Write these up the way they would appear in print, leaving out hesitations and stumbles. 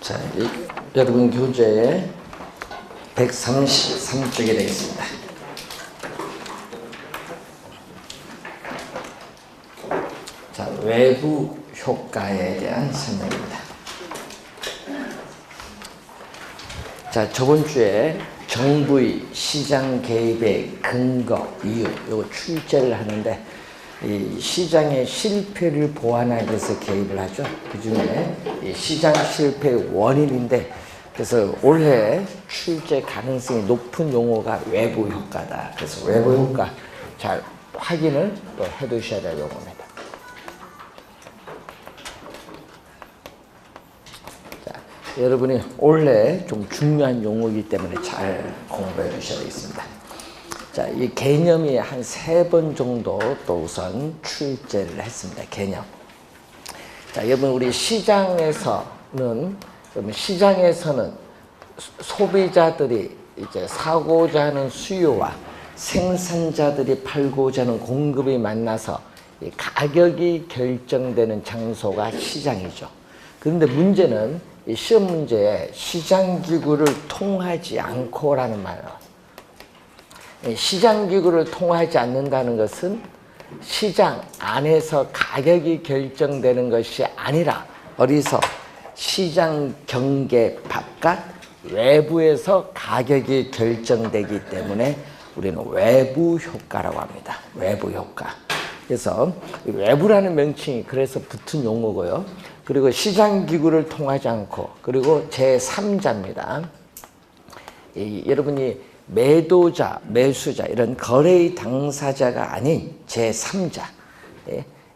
자, 여러분 교재 133쪽이 되겠습니다. 자, 외부 효과에 대한 설명입니다. 자, 저번 주에 정부의 시장 개입의 근거, 이유, 요거 출제를 하는데, 이 시장의 실패를 보완하기 위해서 개입을 하죠. 그 중에 이 시장 실패의 원인인데, 그래서 올해 출제 가능성이 높은 용어가 외부 효과다. 그래서 외부 효과 잘 확인을 또 해두셔야 될 용어입니다. 자, 여러분이 올해 좀 중요한 용어이기 때문에 잘 공부해 주셔야 되겠습니다. 자, 이 개념이 한 3번 정도 또 우선 출제를 했습니다. 개념. 자, 여러분 우리 시장에서는 소비자들이 이제 사고자 하는 수요와 생산자들이 팔고자 하는 공급이 만나서 이 가격이 결정되는 장소가 시장이죠. 그런데 문제는 이 시험 문제에 시장기구를 통하지 않고라는 말은, 시장기구를 통하지 않는다는 것은 시장 안에서 가격이 결정되는 것이 아니라 어디서 시장 경계 바깥 외부에서 가격이 결정되기 때문에 우리는 외부 효과라고 합니다. 외부 효과. 그래서 외부라는 명칭이 그래서 붙은 용어고요. 그리고 시장기구를 통하지 않고, 그리고 제3자입니다. 여러분이 매도자, 매수자 이런 거래의 당사자가 아닌 제3자,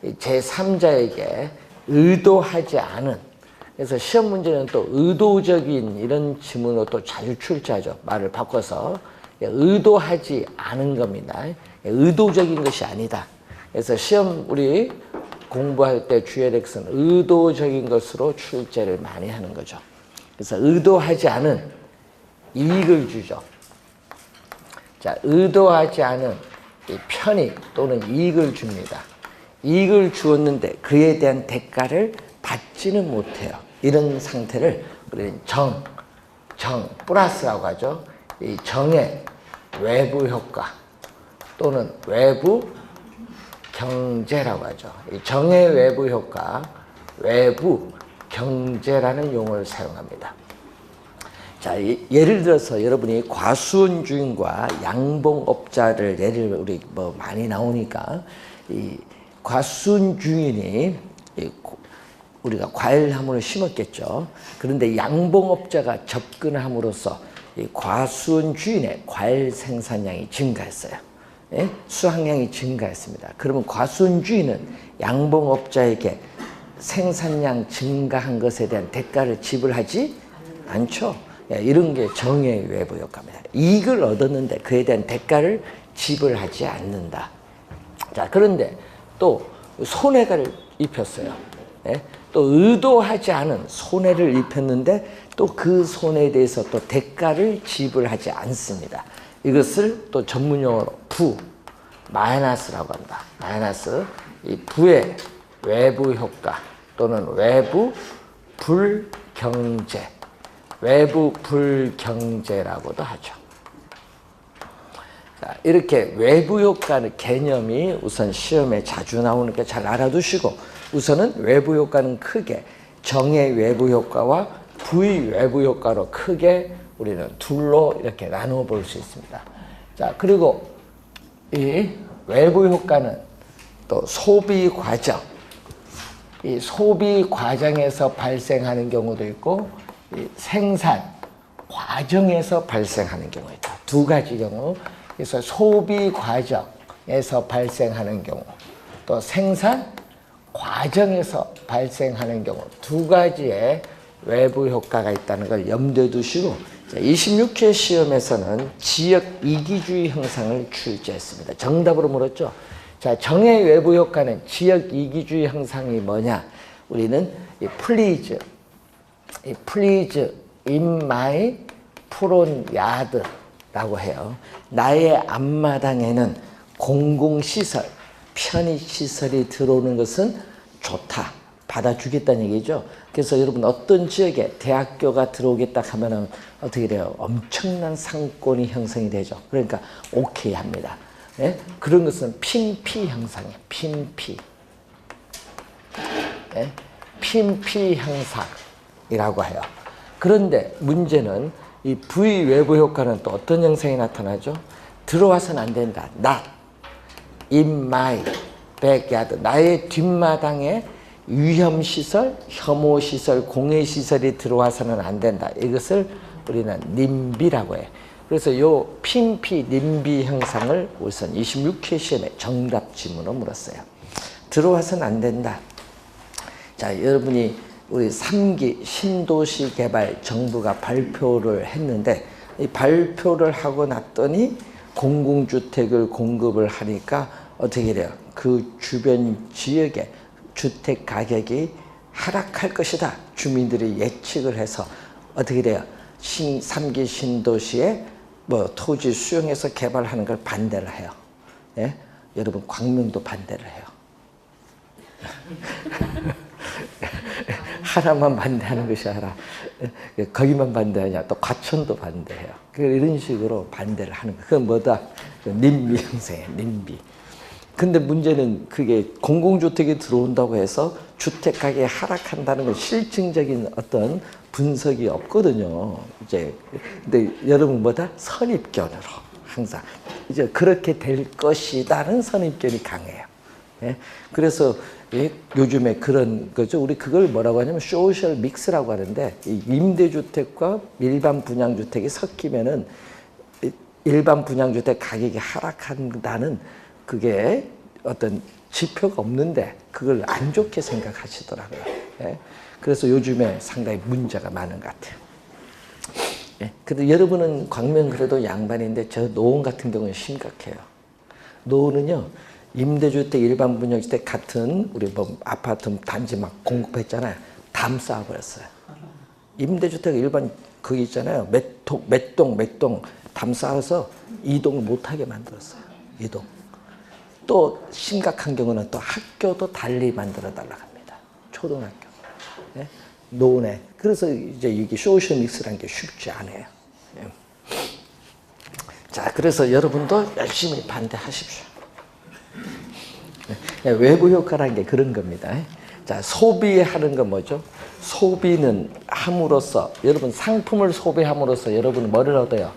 제3자에게 의도하지 않은, 그래서 시험 문제는 또 의도적인 이런 지문으로 또 자주 출제하죠. 말을 바꿔서 의도하지 않은 겁니다. 의도적인 것이 아니다. 그래서 시험 우리 공부할 때 주의력은 의도적인 것으로 출제를 많이 하는 거죠. 그래서 의도하지 않은 이익을 주죠. 자, 의도하지 않은 편익 또는 이익을 줍니다. 이익을 주었는데 그에 대한 대가를 받지는 못해요. 이런 상태를 우리는 정 플러스라고 하죠. 이 정의 외부 효과 또는 외부 경제라고 하죠. 이 정의 외부 효과, 외부 경제라는 용어를 사용합니다. 자, 예를 들어서 여러분이 과수원 주인과 양봉업자를 예를 우리 많이 나오니까, 이 과수원 주인이 우리가 과일나무를 심었겠죠. 그런데 양봉업자가 접근함으로써 이 과수원 주인의 과일 생산량이 증가했어요. 예? 수확량이 증가했습니다. 그러면 과수원 주인은 양봉업자에게 생산량 증가한 것에 대한 대가를 지불하지 않죠. 이런 게 정의 외부 효과입니다. 이익을 얻었는데 그에 대한 대가를 지불하지 않는다. 자, 그런데 또 손해를 입혔어요. 또 의도하지 않은 손해를 입혔는데 또 그 손해에 대해서 또 대가를 지불하지 않습니다. 이것을 또 전문용어로 마이너스라고 합니다. 마이너스. 이 부의 외부 효과 또는 외부 불경제, 외부 불경제라고도 하죠. 자, 이렇게 외부 효과는 개념이 우선 시험에 자주 나오니까 잘 알아두시고, 우선은 외부 효과는 크게 정의 외부 효과와 부의 외부 효과로 크게 우리는 둘로 이렇게 나누어 볼 수 있습니다. 자, 그리고 이 외부 효과는 또 소비 과정, 이 소비 과정에서 발생하는 경우도 있고, 이 생산 과정에서 발생하는 경우 있다. 두 가지 경우. 그래서 소비 과정에서 발생하는 경우, 또 생산 과정에서 발생하는 경우, 두 가지의 외부 효과가 있다는 걸 염두에 두시고, 26회 시험에서는 지역 이기주의 형상을 출제했습니다. 정답으로 물었죠. 자, 정의 외부 효과는 지역 이기주의 형상이 뭐냐? 우리는 이 please in my front yard라고 해요. 나의 앞마당에는 공공시설, 편의시설이 들어오는 것은 좋다. 받아주겠다는 얘기죠. 그래서 여러분 어떤 지역에 대학교가 들어오겠다 하면은 어떻게 돼요? 엄청난 상권이 형성이 되죠. 그러니까 오케이 합니다. 예? 그런 것은 핀피 형상이에요. 핀피. 예? 핀피 형상이라고 해요. 그런데 문제는 이 V 외부 효과는 또 어떤 형상이 나타나죠? 들어와서는 안 된다. Not in my backyard. 나의 뒷마당에 위험시설, 혐오시설, 공해시설이 들어와서는 안 된다. 이것을 우리는 님비라고 해요. 그래서 요 핀피, 님비 형상을 우선 26회 시험에 정답 지문으로 물었어요. 들어와서는 안 된다. 자, 여러분이 우리 3기 신도시 개발 정부가 발표를 했는데 이 발표를 하고 났더니 공공주택을 공급을 하니까 어떻게 돼요? 그 주변 지역에 주택 가격이 하락할 것이다. 주민들이 예측을 해서 어떻게 돼요? 3기 신도시에 뭐 토지 수용해서 개발하는 걸 반대를 해요. 예? 여러분 광명도 반대를 해요. 하나만 반대하는 것이 아니라 거기만 반대하냐 또 과천도 반대해요. 이런 식으로 반대를 하는 거예요. 그건 뭐다? 님비 형성이에요. 님비. 근데 문제는 그게 공공주택이 들어온다고 해서 주택 가격이 하락한다는 건 실증적인 어떤 분석이 없거든요. 이제 근데 여러분 뭐다? 선입견으로 항상 이제 그렇게 될 것이다는 선입견이 강해요. 예? 그래서 예? 요즘에 그런 거죠. 우리 그걸 뭐라고 하냐면 소셜 믹스라고 하는데 이 임대주택과 일반 분양주택이 섞이면은 일반 분양주택 가격이 하락한다는 그게 어떤 지표가 없는데 그걸 안 좋게 생각하시더라고요. 예? 그래서 요즘에 상당히 문제가 많은 것 같아요. 예? 근데 여러분은 광명 그래도 양반인데 저 노원 같은 경우는 심각해요. 노원은요 임대주택, 일반 분양주택 같은 우리 뭐 아파트 단지 막 공급했잖아요. 담 쌓아버렸어요. 임대주택 일반 그게 있잖아요. 몇 동 담 쌓아서 이동을 못하게 만들었어요. 이동. 또 심각한 경우는 또 학교도 달리 만들어 달라고 합니다. 초등학교. 예? 노원에. 그래서 이제 이게 소셜 믹스라는 게 쉽지 않아요. 예. 자, 그래서 여러분도 열심히 반대하십시오. 예. 외부 효과라는 게 그런 겁니다. 자, 소비하는 건 뭐죠? 소비는 함으로써 여러분 상품을 소비함으로써 여러분은 뭐를 얻어요?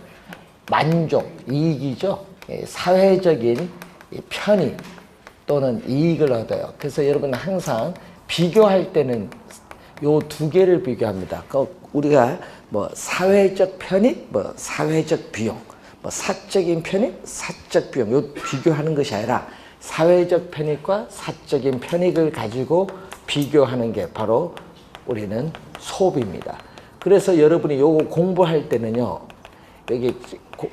만족, 이익이죠. 예. 사회적인 편의 또는 이익을 얻어요. 그래서 여러분 항상 비교할 때는 요 두 개를 비교합니다. 우리가 뭐 사회적 편의, 뭐 사회적 비용, 뭐 사적인 편의, 사적 비용 요 비교하는 것이 아니라 사회적 편익과 사적인 편익을 가지고 비교하는 게 바로 우리는 소비입니다. 그래서 여러분이 요거 공부할 때는요. 여기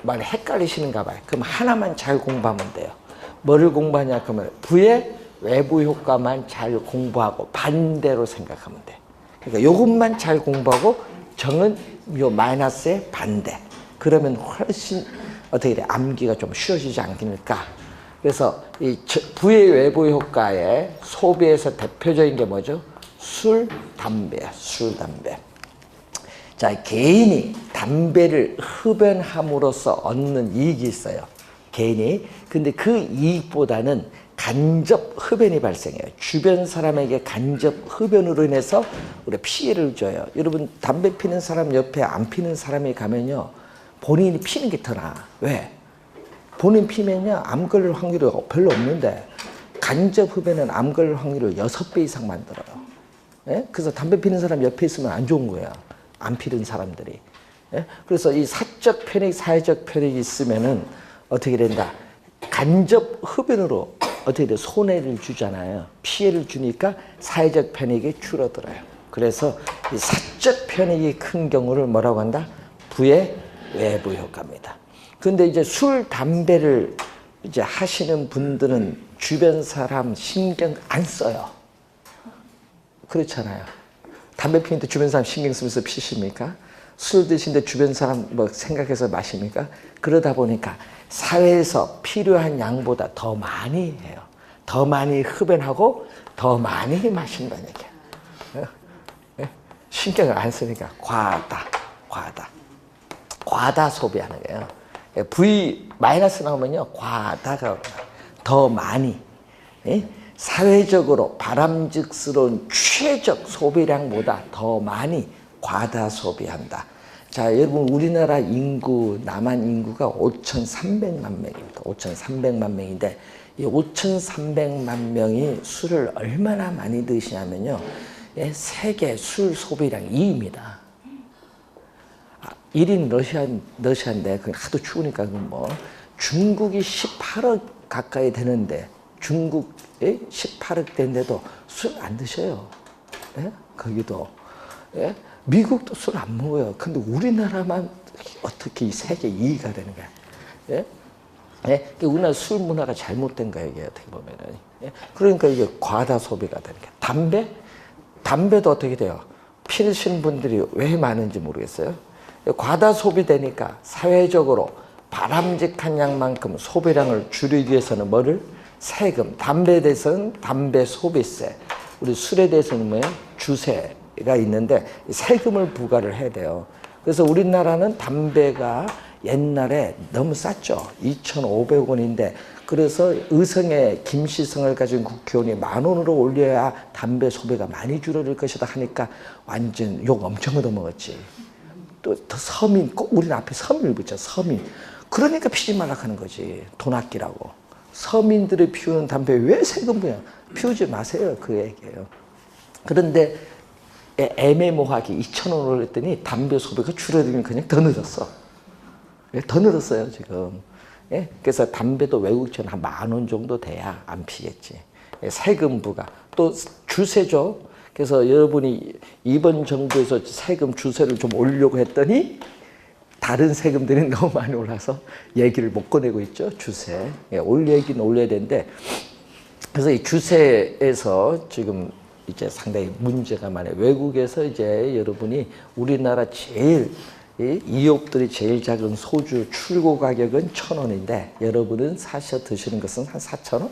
많이 헷갈리시는가 봐요. 그럼 하나만 잘 공부하면 돼요. 뭐를 공부하냐 그러면 부의 외부 효과만 잘 공부하고 반대로 생각하면 돼. 그러니까 요것만 잘 공부하고 정은 요 마이너스의 반대. 그러면 훨씬 어떻게 돼? 암기가 좀 쉬워지지 않겠습니까? 그래서 이 부의 외부 효과의 소비에서 대표적인 게 뭐죠? 술, 담배야. 술, 담배. 자, 개인이 담배를 흡연함으로써 얻는 이익이 있어요. 개인이. 근데 그 이익보다는 간접 흡연이 발생해요. 주변 사람에게 간접 흡연으로 인해서 우리가 피해를 줘요. 여러분 담배 피는 사람 옆에 안 피는 사람이 가면요. 본인이 피는 게 더 나아. 왜? 본인 피면요. 암 걸릴 확률이 별로 없는데 간접 흡연은 암 걸릴 확률을 6배 이상 만들어요. 예? 그래서 담배 피는 사람 옆에 있으면 안 좋은 거야. 안 피는 사람들이. 예? 그래서 이 사적 편익, 사회적 편익이 있으면은 어떻게 된다? 간접 흡연으로 어떻게 돼? 손해를 주잖아요. 피해를 주니까 사회적 편익이 줄어들어요. 그래서 이 사적 편익이 큰 경우를 뭐라고 한다? 부의 외부 효과입니다. 근데 이제 술, 담배를 이제 하시는 분들은 주변 사람 신경 안 써요. 그렇잖아요. 담배 피는데 주변 사람 신경 쓰면서 피십니까? 술 드시는데 주변 사람 뭐 생각해서 마십니까? 그러다 보니까 사회에서 필요한 양보다 더 많이 해요. 더 많이 흡연하고 더 많이 마신다는 얘기예요. 신경을 안 쓰니까 과다 소비하는 거예요. V 마이너스 나오면요, 과다가 더 많이, 사회적으로 바람직스러운 최적 소비량보다 더 많이 과다 소비한다. 자, 여러분, 우리나라 인구, 남한 인구가 5,300만 명입니다. 5,300만 명인데, 이 5,300만 명이 술을 얼마나 많이 드시냐면요, 세계 술 소비량 2위입니다. 1인 러시아인데, 그 하도 추우니까, 중국이 18억 가까이 되는데, 중국에 18억 되는데도 술 안 드셔요. 거기도. 미국도 술 안 먹어요. 근데 우리나라만 어떻게 이 세계 2위가 되는 거야. 우리나라 술 문화가 잘못된 거예요, 이게 어떻게 보면은. 그러니까 이게 과다 소비가 되는 거야. 담배도 어떻게 돼요? 피우시는 분들이 왜 많은지 모르겠어요. 과다 소비되니까 사회적으로 바람직한 양만큼 소비량을 줄이기 위해서는 뭐를? 세금, 담배에 대해서는 담배 소비세, 우리 술에 대해서는 뭐예요? 주세가 있는데 세금을 부과를 해야 돼요. 그래서 우리나라는 담배가 옛날에 너무 쌌죠. 2,500원인데 그래서 의성의 김시성을 가진 국회의원이 10,000원으로 올려야 담배 소비가 많이 줄어들 것이다 하니까 완전 욕 엄청 얻어먹었지. 또 서민, 꼭 우리는 앞에 서민을 붙여, 서민. 그러니까 피지 말라 하는 거지. 돈 아끼라고. 서민들이 피우는 담배 왜 세금이야? 피우지 마세요. 그 얘기예요. 그런데 애매모호하게 2,000원을 했더니 담배 소비가 줄어들면 그냥 더 늘었어. 더 늘었어요, 지금. 그래서 담배도 외국처럼 한 10,000원 정도 돼야 안 피겠지. 세금 부과. 또 주세죠. 그래서 여러분이 이번 정부에서 세금 주세를 좀 올리려고 했더니 다른 세금들이 너무 많이 올라서 얘기를 못 꺼내고 있죠. 주세. 올리긴 올려야 되는데 그래서 이 주세에서 지금 이제 상당히 문제가 많아요. 외국에서 이제 여러분이 우리나라 제일 이업들이 제일 작은 소주 출고 가격은 1,000원인데 여러분은 사셔 드시는 것은 한 4,000원?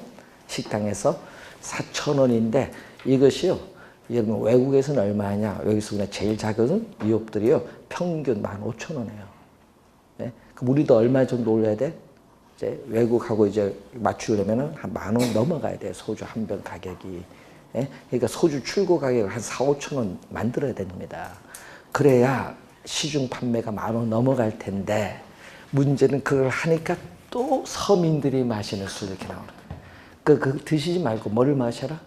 식당에서 4,000원인데 이것이요. 여러분 외국에서는 얼마냐? 여기서 그냥 제일 작은 이업들이요. 평균 15,000원이에요. 그럼 우리도 얼마 정도 올려야 돼? 이제 외국하고 이제 맞추려면은 한 10,000원 넘어가야 돼. 소주 한 병 가격이. 그러니까 소주 출고 가격을 한 4,000~5,000원 만들어야 됩니다. 그래야 시중 판매가 10,000원 넘어갈 텐데 문제는 그걸 하니까 또 서민들이 마시는 술 이렇게 나오는 거예요. 그 드시지 말고 뭐를 마셔라?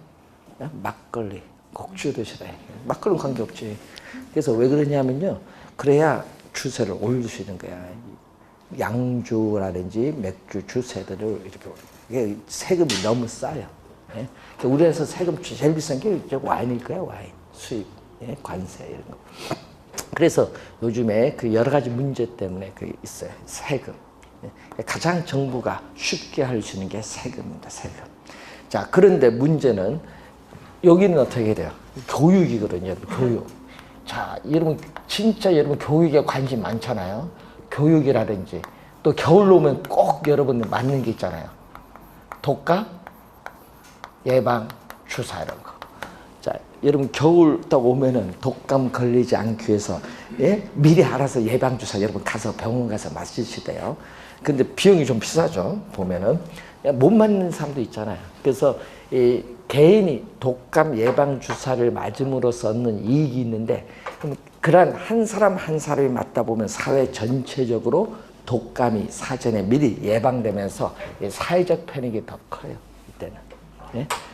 막걸리, 곡주 드시라. 막걸리는 관계없지. 그래서 왜 그러냐면요. 그래야 주세를 올릴 수 있는 거야. 양주라든지 맥주 주세들을 이렇게 세금이 너무 싸요. 우리나라에서 세금 제일 비싼 게 와인일 거야, 와인. 수입, 관세 이런 거. 그래서 요즘에 그 여러 가지 문제 때문에 그 있어요. 세금. 가장 정부가 쉽게 할 수 있는 게 세금입니다. 세금. 자, 그런데 문제는 여기는 어떻게 돼요? 교육이거든요. 교육. 자, 여러분 진짜 여러분 교육에 관심 많잖아요. 교육이라든지 또 겨울 오면 꼭 여러분 맞는 게 있잖아요. 독감, 예방, 주사 이런 거. 자, 여러분 겨울 딱 오면은 독감 걸리지 않기 위해서 미리 알아서 예방 주사 여러분 가서 병원 가서 맞으시대요. 근데 비용이 좀 비싸죠. 보면은 못 맞는 사람도 있잖아요. 그래서 이 개인이 독감 예방 주사를 맞음으로써 얻는 이익이 있는데 그럼 그런 한 사람 한 사람이 맞다 보면 사회 전체적으로 독감이 사전에 미리 예방되면서 사회적 패닉이 더 커요. 이때는.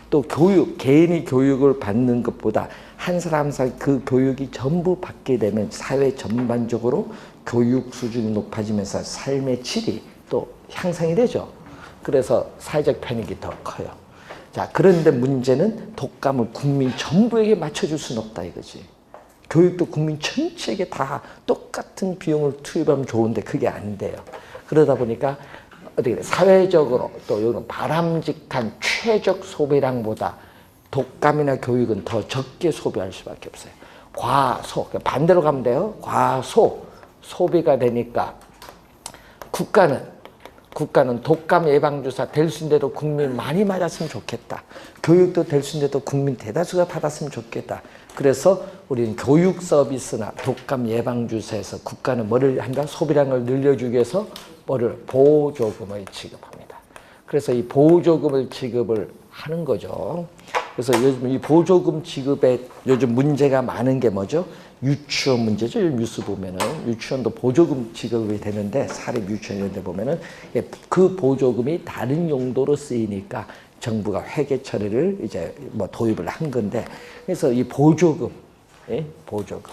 또 교육, 개인이 교육을 받는 것보다 한 사람 한 사람 그 교육이 전부 받게 되면 사회 전반적으로 교육 수준이 높아지면서 삶의 질이 또 향상이 되죠. 그래서 사회적 패닉이 더 커요. 자, 그런데 문제는 독감을 국민 전부에게 맞춰줄 수는 없다 이거지. 교육도 국민 전체에게 다 똑같은 비용을 투입하면 좋은데 그게 안 돼요. 그러다 보니까 어떻게 사회적으로 또 이런 바람직한 최적 소비량보다 독감이나 교육은 더 적게 소비할 수밖에 없어요. 과소, 반대로 가면 돼요. 과소 소비가 되니까 국가는 독감 예방주사 될 수 있는 대로 국민 많이 맞았으면 좋겠다. 교육도 될 수 있는데도 국민 대다수가 받았으면 좋겠다. 그래서 우리는 교육 서비스나 독감 예방주사에서 국가는 뭐를 한다? 소비량을 늘려주기 위해서 뭐를? 보조금을 지급합니다. 그래서 이 보조금을 지급을 하는 거죠. 그래서 요즘 이 보조금 지급에 요즘 문제가 많은 게 뭐죠? 유치원 문제죠. 뉴스 보면은 유치원도 보조금 지급이 되는데 사립 유치원 이런 데 보면은 그 보조금이 다른 용도로 쓰이니까 정부가 회계 처리를 이제 뭐 도입을 한 건데, 그래서 이 보조금, 보조금.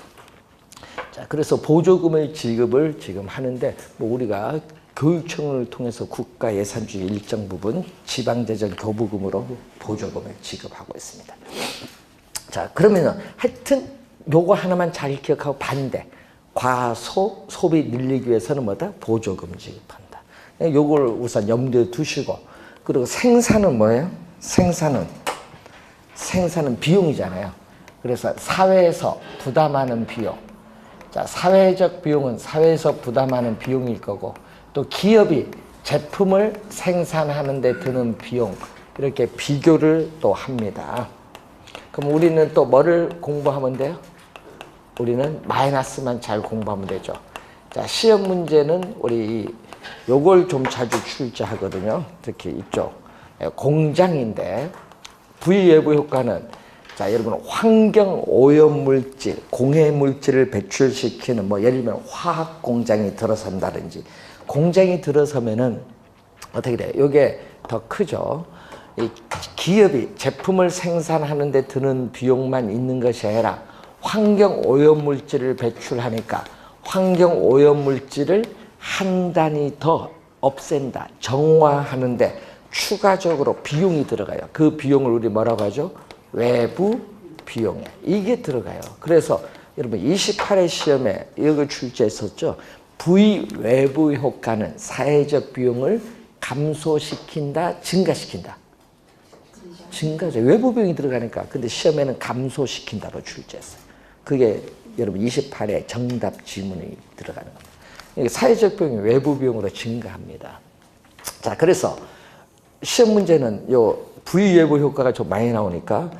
자, 그래서 보조금을 지급을 지금 하는데, 뭐 우리가 교육청을 통해서 국가 예산 중에 일정 부분 지방재정 교부금으로 보조금을 지급하고 있습니다. 자, 그러면은 하여튼 요거 하나만 잘 기억하고 반대. 소비 늘리기 위해서는 뭐다? 보조금 지급한다. 요걸 우선 염두에 두시고, 그리고 생산은 뭐예요? 생산은 비용이잖아요. 그래서 사회에서 부담하는 비용. 자, 사회적 비용은 사회에서 부담하는 비용일 거고, 또 기업이 제품을 생산하는 데 드는 비용, 이렇게 비교를 또 합니다. 그럼 우리는 또 뭐를 공부하면 돼요? 우리는 마이너스만 잘 공부하면 되죠. 자, 시험 문제는 우리 요걸 좀 자주 출제하거든요. 특히 이쪽 공장인데 부의외부 효과는, 자, 여러분 환경 오염 물질, 공해 물질을 배출시키는 뭐 예를 들면 화학 공장이 들어선다든지, 공장이 들어서면은 어떻게 돼요? 요게 더 크죠. 이 기업이 제품을 생산하는 데 드는 비용만 있는 것이 아니라 환경 오염 물질을 배출하니까 환경 오염 물질을 한 단위 더 없앤다, 정화하는데 추가적으로 비용이 들어가요. 그 비용을 우리 뭐라고 하죠? 외부 비용에 이게 들어가요. 그래서 여러분 28회 시험에 이거 출제했었죠. 부의 외부 효과는 사회적 비용을 감소시킨다, 증가시킨다? 증가죠. 외부 비용이 들어가니까. 근데 시험에는 감소시킨다로 출제했어요. 그게 여러분 28회 정답 지문이 들어가는 겁니다. 사회적 비용이 외부 비용으로 증가합니다. 자, 그래서 시험 문제는 요 부의 외부 효과가 좀 많이 나오니까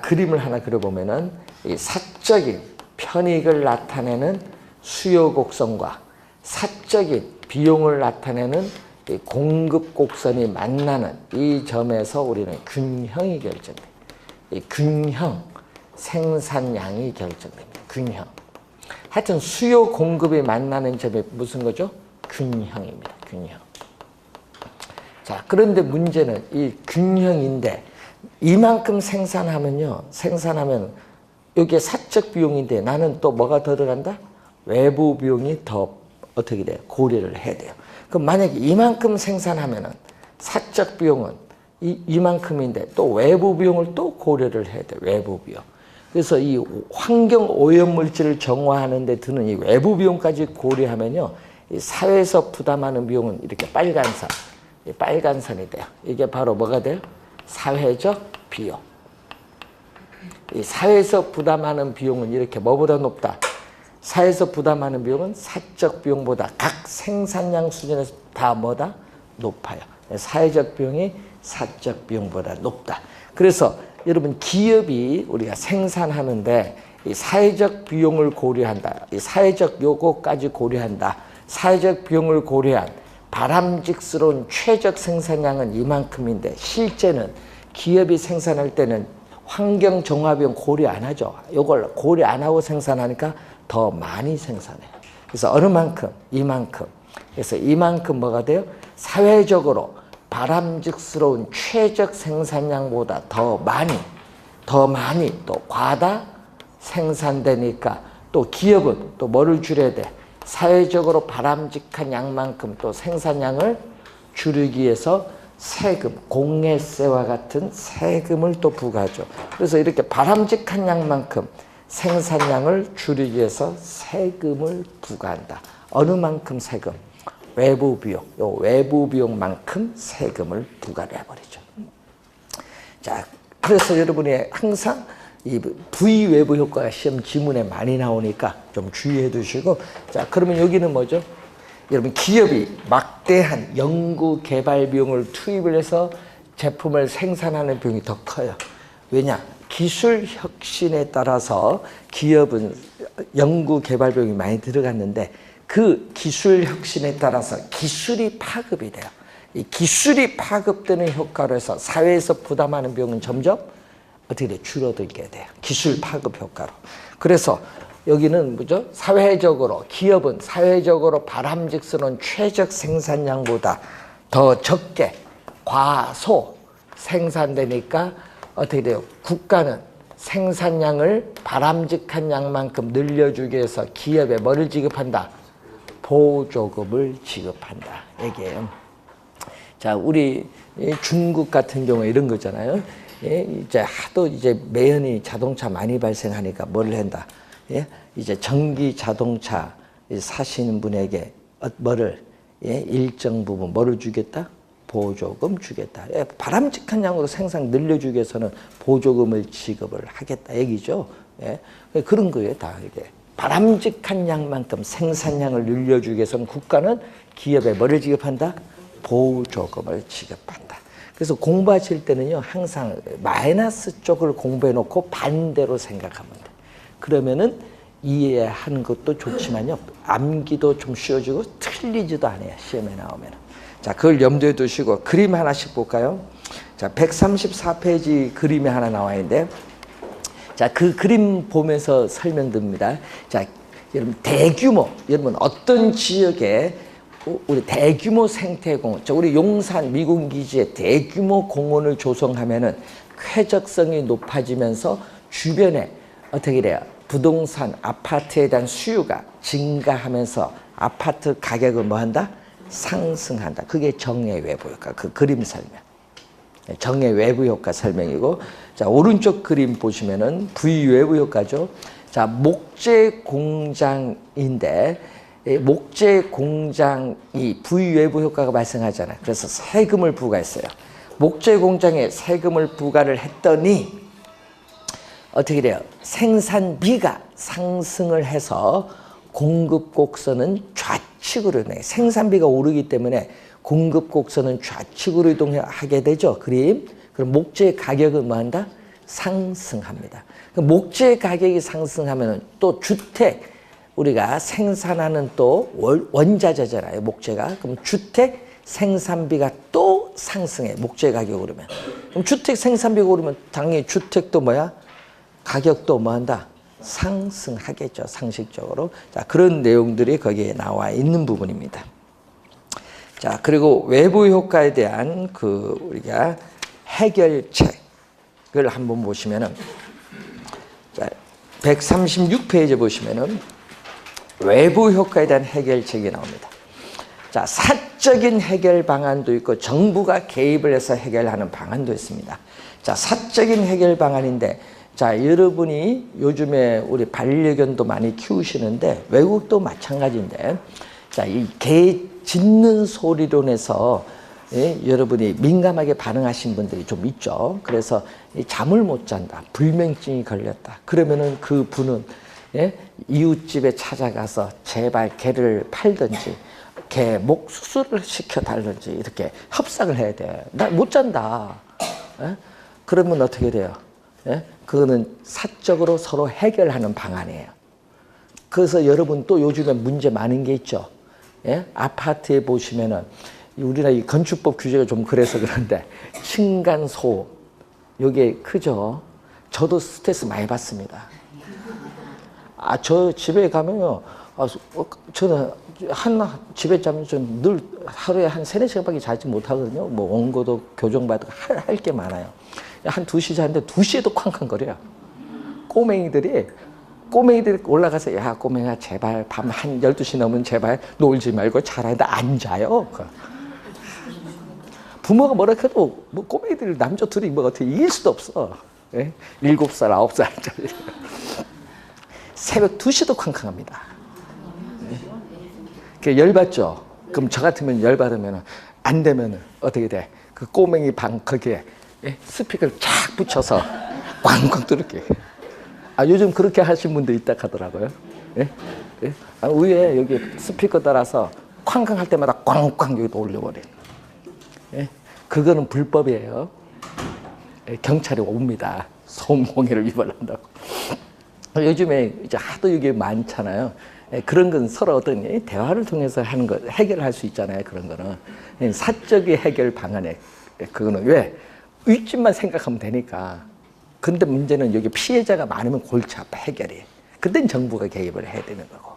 그림을 하나 그려보면은 이 사적인 편익을 나타내는 수요 곡선과 사적인 비용을 나타내는 이 공급 곡선이 만나는 이 점에서 우리는 균형이 결정돼요. 이 균형, 생산량이 결정됩니다. 균형. 하여튼 수요 공급이 만나는 점이 무슨 거죠? 균형입니다. 균형. 자, 그런데 문제는 이 균형인데 이만큼 생산하면 이게 사적 비용인데 나는 또 뭐가 더 들어간다? 외부 비용이 더 어떻게 돼요? 고려를 해야 돼요. 그럼 만약에 이만큼 생산하면은 사적 비용은 이만큼인데 또 외부 비용을 또 고려를 해야 돼요. 외부 비용. 그래서 이 환경 오염 물질을 정화하는 데 드는 이 외부 비용까지 고려하면요. 이 사회에서 부담하는 비용은 이렇게 빨간 선이 돼요. 이게 바로 뭐가 돼요? 사회적 비용. 이 사회에서 부담하는 비용은 이렇게 뭐보다 높다? 사회에서 부담하는 비용은 사적 비용보다 각 생산량 수준에서 다 뭐다? 높아요. 사회적 비용이 사적 비용보다 높다. 그래서 여러분 기업이 우리가 생산하는데 이 사회적 비용을 고려한다. 이 사회적 요거까지 고려한다. 사회적 비용을 고려한 바람직스러운 최적 생산량은 이만큼인데 실제는 기업이 생산할 때는 환경 정화 비용 고려 안 하죠. 요걸 고려 안 하고 생산하니까 더 많이 생산해요. 그래서 어느 만큼? 이만큼. 그래서 이만큼 뭐가 돼요? 사회적으로 바람직스러운 최적 생산량보다 더 많이 또 과다 생산되니까 또 기업은 또 뭐를 줄여야 돼? 사회적으로 바람직한 양만큼 또 생산량을 줄이기 위해서 세금, 공예세와 같은 세금을 또 부과하죠. 그래서 이렇게 바람직한 양만큼 생산량을 줄이기 위해서 세금을 부과한다. 어느 만큼 세금? 외부 비용. 요 외부 비용만큼 세금을 부과를 해버리죠. 자, 그래서 여러분이 항상 이 부의 외부 효과가 시험 지문에 많이 나오니까 좀 주의해 두시고, 자, 그러면 여기는 뭐죠? 여러분 기업이 막대한 연구 개발 비용을 투입을 해서 제품을 생산하는 비용이 더 커요. 왜냐? 기술 혁신에 따라서 기업은 연구 개발 비용이 많이 들어갔는데 그 기술 혁신에 따라서 기술이 파급이 돼요. 이 기술이 파급되는 효과로 해서 사회에서 부담하는 비용은 점점 어떻게 돼? 줄어들게 돼요. 기술 파급 효과로. 그래서 여기는 뭐죠? 사회적으로 기업은 사회적으로 바람직스러운 최적 생산량보다 더 적게 과소 생산되니까 어떻게 돼요? 국가는 생산량을 바람직한 양만큼 늘려주기 위해서 기업에 뭐를 지급한다? 보조금을 지급한다. 얘기예요. 자, 우리 중국 같은 경우에 이런 거잖아요. 예, 이제 하도 이제 매연이 자동차 많이 발생하니까 뭘 한다? 예, 이제 전기 자동차 사시는 분에게 뭐를 일정 부분 뭐를 주겠다? 보조금 주겠다. 예, 바람직한 양으로 생산 늘려주기 위해서는 보조금을 지급을 하겠다 얘기죠. 예, 그런 거예요, 다 이게. 바람직한 양만큼 생산량을 늘려주기 위해서는 국가는 기업에 뭐를 지급한다? 보조금을 지급한다. 그래서 공부하실 때는요, 항상 마이너스 쪽을 공부해 놓고 반대로 생각하면 돼. 그러면은 이해하는 것도 좋지만요, 암기도 좀 쉬워지고 틀리지도 않아요, 시험에 나오면. 자, 그걸 염두에 두시고 그림 하나씩 볼까요? 자, 134페이지 그림이 하나 나와 있는데, 자, 그 그림 보면서 설명드립니다. 자, 여러분 대규모, 여러분 어떤 지역에 우리 대규모 생태공원, 우리 용산 미군기지에 대규모 공원을 조성하면은 쾌적성이 높아지면서 주변에 어떻게 돼요? 부동산, 아파트에 대한 수요가 증가하면서 아파트 가격을 뭐 한다? 상승한다. 그게 정의 외부 효과, 그 그림 설명. 정의 외부 효과 설명이고, 자, 오른쪽 그림 보시면은 V 외부 효과죠. 자, 목재 공장인데, 목재 공장이 V 외부 효과가 발생하잖아요. 그래서 세금을 부과했어요. 목재 공장에 세금을 부과를 했더니 어떻게 돼요? 생산비가 상승을 해서 공급 곡선은 좌측으로 이동해요. 생산비가 오르기 때문에 공급 곡선은 좌측으로 이동하게 되죠. 그림. 그럼 목재 가격은 뭐 한다? 상승합니다. 목재 가격이 상승하면 또 주택, 우리가 생산하는 또 원자재잖아요, 목재가. 그럼 주택 생산비가 또 상승해, 목재 가격이 오르면. 그럼 주택 생산비가 오르면 당연히 주택도 뭐야? 가격도 뭐 한다? 상승하겠죠, 상식적으로. 자, 그런 내용들이 거기에 나와 있는 부분입니다. 자, 그리고 외부 효과에 대한 우리가 해결책을 한번 보시면은, 자, 136페이지 보시면은 외부 효과에 대한 해결책이 나옵니다. 자, 사적인 해결 방안도 있고 정부가 개입을 해서 해결하는 방안도 있습니다. 자, 사적인 해결 방안인데, 자, 여러분이 요즘에 우리 반려견도 많이 키우시는데 외국도 마찬가지인데, 자, 이 개 짖는 소리로 인해서 여러분이 민감하게 반응하신 분들이 좀 있죠. 그래서 잠을 못 잔다, 불면증이 걸렸다. 그러면은 그 분은 이웃집에 찾아가서 제발 개를 팔든지 개 목 수술을 시켜달든지 이렇게 협상을 해야 돼. 나 못 잔다. 그러면 어떻게 돼요? 그거는 사적으로 서로 해결하는 방안이에요. 그래서 여러분 또 요즘에 문제 많은 게 있죠. 아파트에 보시면은 우리나라 이 건축법 규제가 좀 그래서 그런데 층간소음 이게 크죠. 저도 스트레스 많이 받습니다. 저 집에 가면요, 저는 집에 자면 좀 늘 하루에 한 3-4시간밖에 자지 못하거든요. 뭐 원고도 교정받고 할 게 많아요. 한 2시 자는데 2시에도 쾅쾅거려요. 꼬맹이들이 올라가서, 야, 꼬맹아, 제발 밤 한 12시 넘으면 제발 놀지 말고 자라는데 안 자요. 부모가 뭐라 해도 뭐 꼬맹이들 남자 둘이 뭐 어떻게 이길 수도 없어. 7살, 9살짜리. 새벽 2시도 쾅쾅합니다. 열받죠? 그럼 저 같으면 열받으면 안 되면 어떻게 돼? 그 꼬맹이 방 거기에 스피커를 쫙 붙여서 꽝꽝 뚫을게. 요즘 그렇게 하신 분도 있다 하더라고요. 위에 여기 스피커 따라서 쾅쾅 할 때마다 꽝꽝 여기도 올려버려. 그거는 불법이에요. 경찰이 옵니다. 소음공해를 위반한다고. 요즘에 이제 하도 이게 많잖아요. 그런 건 서로 어떤 대화를 통해서 하는 거 해결할 수 있잖아요. 그런 거는 사적인 해결 방안에 그거는 왜 윗집만 생각하면 되니까. 근데 문제는 여기 피해자가 많으면 골치 아파 해결이. 그땐 정부가 개입을 해야 되는 거고.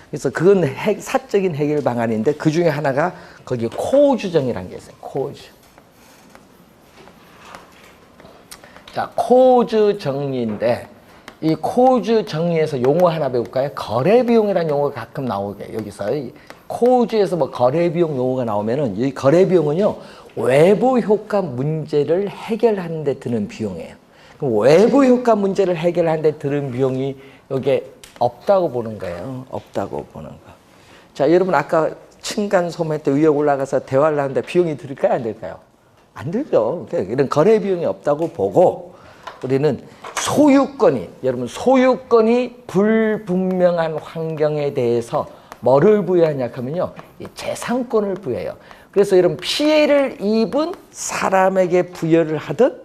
그래서 그건 사적인 해결 방안인데 그 중에 하나가 거기 코우주정이라는 게 있어요. 코우주. 자, 코우주 정리인데 이 코우주 정리에서 용어 하나 배울까요? 거래비용이라는 용어가 가끔 나오게 여기서 코우주에서 뭐 거래비용 용어가 나오면은 이 거래비용은요 외부 효과 문제를 해결하는 데 드는 비용이에요. 그럼 외부 효과 문제를 해결하는 데 드는 비용이 여기에 없다고 보는 거예요. 없다고 보는 거. 자, 여러분 아까 층간소음 때 위에 올라가서 대화를 하는데 비용이 들까요? 안 들까요? 안 들죠. 이런 거래 비용이 없다고 보고 우리는 소유권이, 여러분 소유권이 불분명한 환경에 대해서 뭐를 부여하냐 하면요. 이 재산권을 부여해요. 그래서 여러분 피해를 입은 사람에게 부여를 하든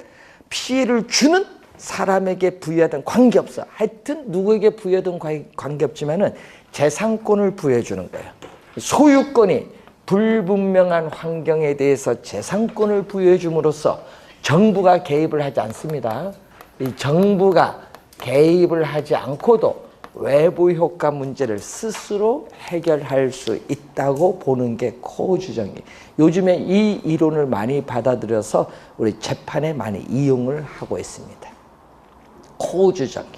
피해를 주는 사람에게 부여하든 관계없어. 하여튼 누구에게 부여든 관계없지만은 재산권을 부여해 주는 거예요. 소유권이 불분명한 환경에 대해서 재산권을 부여해 줌으로써 정부가 개입을 하지 않습니다. 이 정부가 개입을 하지 않고도 외부 효과 문제를 스스로 해결할 수 있다고 보는 게 코우주정이. 요즘에 이 이론을 많이 받아들여서 우리 재판에 많이 이용을 하고 있습니다. 코우주정이.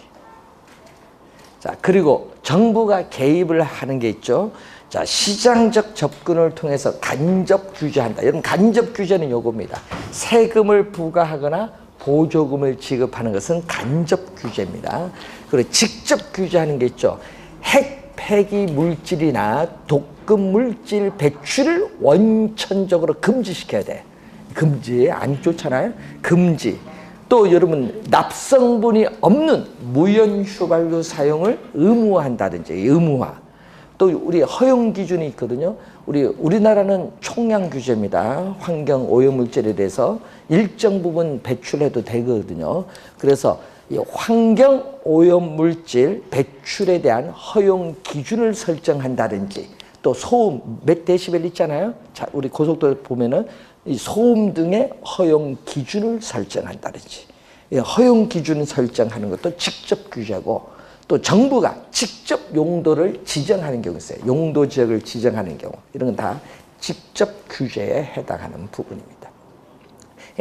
자, 그리고 정부가 개입을 하는 게 있죠. 자, 시장적 접근을 통해서 간접 규제한다. 여러분 간접 규제는 요겁니다. 세금을 부과하거나 보조금을 지급하는 것은 간접 규제입니다. 그리고 직접 규제하는 게 있죠. 핵, 폐기 물질이나 독급 물질 배출을 원천적으로 금지시켜야 돼. 금지, 안 좋잖아요. 금지. 또 여러분 납성분이 없는 무연휘발유 사용을 의무화한다든지 의무화. 또 우리 허용 기준이 있거든요. 우리나라는 총량 규제입니다. 환경 오염 물질에 대해서 일정 부분 배출해도 되거든요. 그래서 이 환경 오염 물질 배출에 대한 허용 기준을 설정한다든지 또 소음 몇 데시벨 있잖아요. 자, 우리 고속도로 보면은 이 소음 등의 허용 기준을 설정한다든지 허용 기준을 설정하는 것도 직접 규제고 또 정부가 직접 용도를 지정하는 경우 있어요. 용도 지역을 지정하는 경우 이런 건 다 직접 규제에 해당하는 부분입니다.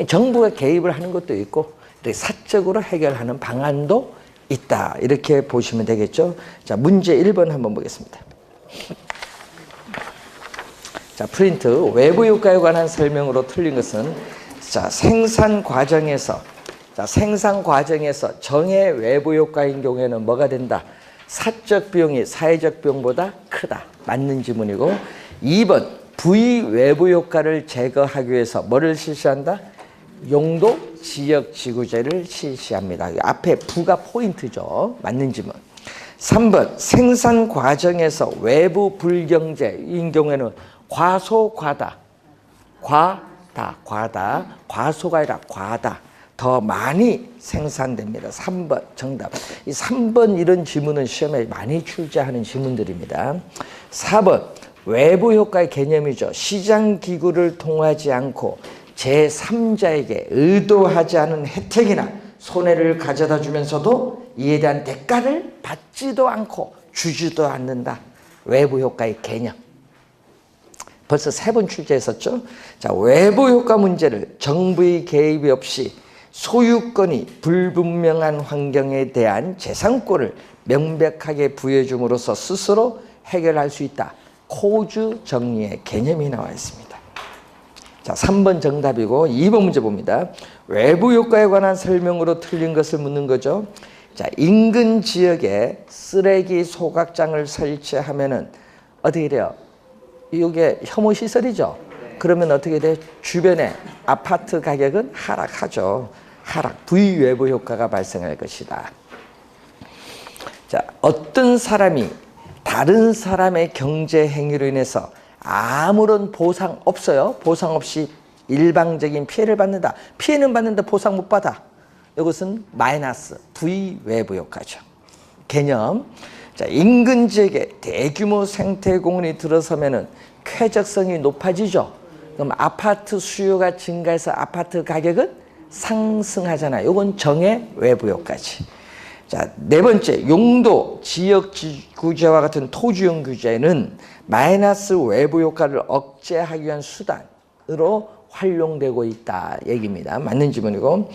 정부가 개입을 하는 것도 있고 사적으로 해결하는 방안도 있다. 이렇게 보시면 되겠죠. 자, 문제 1번 한번 보겠습니다. 자, 프린트. 외부 효과에 관한 설명으로 틀린 것은 자, 생산 과정에서 정의 외부 효과인 경우에는 뭐가 된다? 사적 비용이 사회적 비용보다 크다. 맞는 지문이고 2번 부의 외부 효과를 제거하기 위해서 뭐를 실시한다? 용도 지역 지구제를 실시합니다. 앞에 부가 포인트죠. 맞는 지문. 3번 생산 과정에서 외부 불경제인 경우에는 과소과다. 과소가 아니라 과다. 더 많이 생산됩니다. 3번 정답. 이 3번 이런 지문은 시험에 많이 출제하는 지문들입니다. 4번 외부 효과의 개념이죠. 시장 기구를 통하지 않고 제3자에게 의도하지 않은 혜택이나 손해를 가져다 주면서도 이에 대한 대가를 받지도 않고 주지도 않는다. 외부 효과의 개념. 벌써 3번 출제했었죠. 자, 외부 효과 문제를 정부의 개입이 없이 소유권이 불분명한 환경에 대한 재산권을 명백하게 부여해 줌으로써 스스로 해결할 수 있다. 코우주 정리의 개념이 나와 있습니다. 자, 3번 정답이고 2번 문제 봅니다. 외부 효과에 관한 설명으로 틀린 것을 묻는 거죠. 자, 인근 지역에 쓰레기 소각장을 설치하면은 어떻게 돼요? 이게 혐오 시설이죠. 그러면 어떻게 돼? 주변에 아파트 가격은 하락하죠. 하락, 부의외부 효과가 발생할 것이다. 자, 어떤 사람이 다른 사람의 경제 행위로 인해서 아무런 보상 없어요. 보상 없이 일방적인 피해를 받는다. 피해는 받는데 보상 못 받아. 이것은 마이너스 V 외부 효과죠. 개념. 자, 인근 지역에 대규모 생태공원이 들어서면은 쾌적성이 높아지죠. 그럼 아파트 수요가 증가해서 아파트 가격은 상승하잖아요. 이건 정의 외부 효과지. 자, 네 번째, 용도, 지역 구제와 같은 토지용 규제는 마이너스 외부 효과를 억제하기 위한 수단으로 활용되고 있다 얘기입니다. 맞는 지문이고,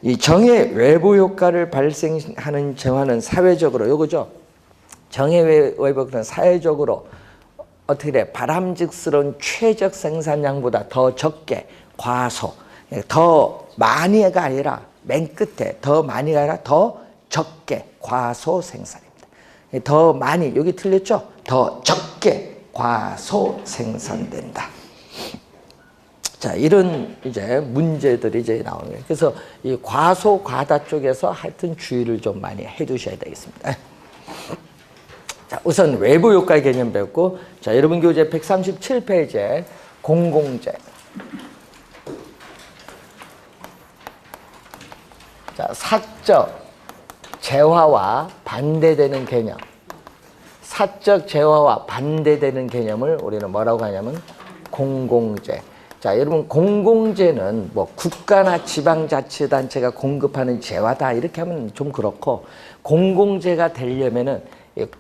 이 정의 외부 효과를 발생하는 정화는 사회적으로 요거죠. 정의 외부 효과는 사회적으로 어떻게 돼? 바람직스러운 최적 생산량보다 더 적게 과소, 더 많이가 아니라 맨 끝에 더 많이가 아니라 더 적게 과소 생산입니다. 더 많이, 여기 틀렸죠? 더 적게 과소 생산된다. 자, 이런 이제 문제들이 이제 나오는 거예요. 그래서 이 과소 과다 쪽에서 하여튼 주의를 좀 많이 해 두셔야 되겠습니다. 자, 우선 외부 효과 개념 배웠고, 자, 여러분 교재 137페이지에 공공재. 자, 사적 재화와 반대되는 개념. 사적 재화와 반대되는 개념을 우리는 뭐라고 하냐면 공공재. 자, 여러분 공공재는 뭐 국가나 지방자치단체가 공급하는 재화다 이렇게 하면 좀 그렇고, 공공재가 되려면은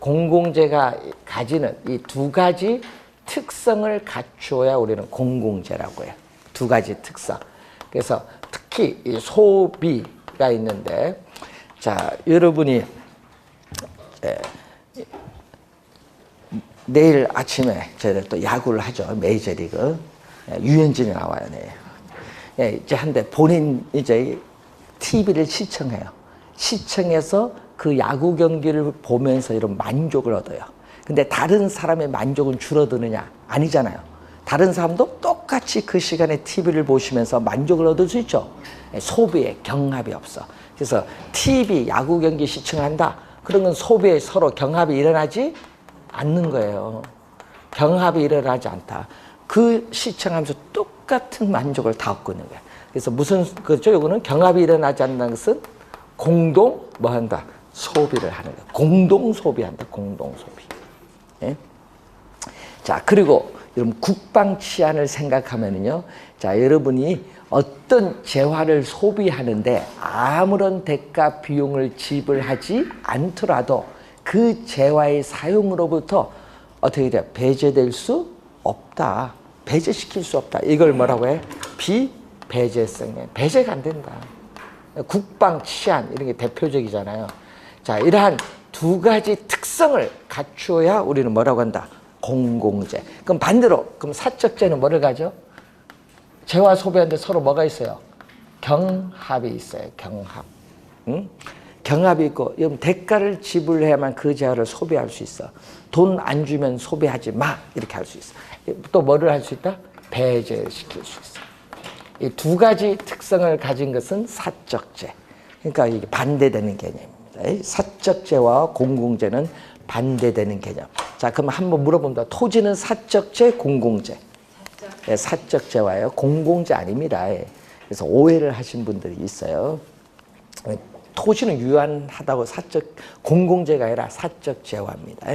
공공재가 가지는 이 두 가지 특성을 갖추어야 우리는 공공재라고 해요. 두 가지 특성. 그래서 특히 이 소비가 있는데, 자, 여러분이 내일 아침에 저희들 또 야구를 하죠. 메이저리그. 유현진이 나와요. 네. 이제 한데 본인 이제 TV를 시청해요. 시청해서 그 야구 경기를 보면서 이런 만족을 얻어요. 근데 다른 사람의 만족은 줄어드느냐? 아니잖아요. 다른 사람도 똑같이 그 시간에 TV를 보시면서 만족을 얻을 수 있죠. 소비에 경합이 없어. 그래서 TV 야구 경기 시청한다. 그러면 소비에 서로 경합이 일어나지 않는 거예요. 경합이 일어나지 않다. 그 시청하면서 똑같은 만족을 다 얻고 있는 거예요. 그래서 무슨 그죠? 이거는 경합이 일어나지 않는 것은 공동 뭐 한다? 소비를 하는 거예요. 공동 소비한다. 공동 소비. 예? 자, 그리고 여러분 국방 치안을 생각하면은요. 자, 여러분이 어떤 재화를 소비하는데 아무런 대가 비용을 지불하지 않더라도 그 재화의 사용으로부터 어떻게 돼? 배제될 수 없다. 배제시킬 수 없다. 이걸 뭐라고 해? 비배제성에 배제가 안 된다. 국방 치안 이런 게 대표적이잖아요. 자, 이러한 두 가지 특성을 갖추어야 우리는 뭐라고 한다? 공공재. 그럼 반대로, 그럼 사적재는 뭐를 가져? 재화 소비하는데 서로 뭐가 있어요? 경합이 있어요. 경합. 응? 경합이 있고, 여러분 대가를 지불해야만 그 재화를 소비할 수 있어. 돈 안 주면 소비하지 마. 이렇게 할 수 있어. 또 뭐를 할 수 있다? 배제시킬 수 있어. 이 두 가지 특성을 가진 것은 사적재. 그러니까 이게 반대되는 개념입니다. 사적재와 공공재는 반대되는 개념. 자, 그럼 한번 물어봅니다. 토지는 사적재, 공공재? 네, 사적재와요. 공공재 아닙니다. 그래서 오해를 하신 분들이 있어요. 토지는 유한하다고 공공재가 아니라 사적재화입니다.